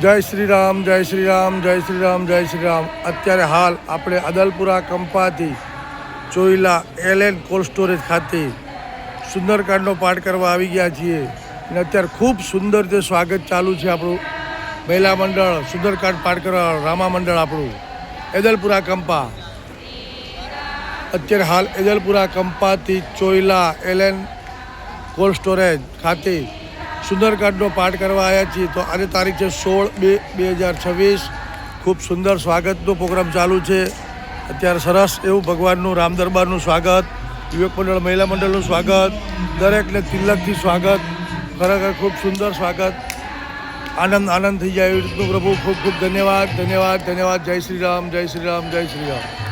જય શ્રી રામ, જય શ્રી રામ, જય શ્રી રામ, જય શ્રી રામ. અત્યારે હાલ આપણે અદલપુરા કંપાથી ચોઈલા એલએન કોલ્ડ સ્ટોરેજ ખાતે સુંદરકાંડનો પાઠ કરવા આવી ગયા છીએ અને અત્યારે ખૂબ સુંદર રીતે સ્વાગત ચાલુ છે. આપણું મહિલા મંડળ સુંદરકાંડ પાઠ કરવા રામા મંડળ આપણું એદલપુરા કંપા અત્યારે હાલ એદલપુરા કંપાથી ચોઈલા એલએન કોલ્ડ સ્ટોરેજ ખાતે સુંદરકાંડનો પાઠ કરવા આવ્યા છીએ. તો આજે તારીખ છે 16/2/2026. ખૂબ સુંદર સ્વાગતનો પ્રોગ્રામ ચાલુ છે. અત્યારે સરસ એવું ભગવાનનું રામ દરબારનું સ્વાગત, યુવક મંડળ મહિલા મંડળનું સ્વાગત, દરેકને તિલકથી સ્વાગત, ખરેખર ખૂબ સુંદર સ્વાગત. આનંદ થઈ જાય એવી રીતનું પ્રભુ ખૂબ ખૂબ ધન્યવાદ. જય શ્રી રામ, જય શ્રી રામ, જય શ્રી રામ.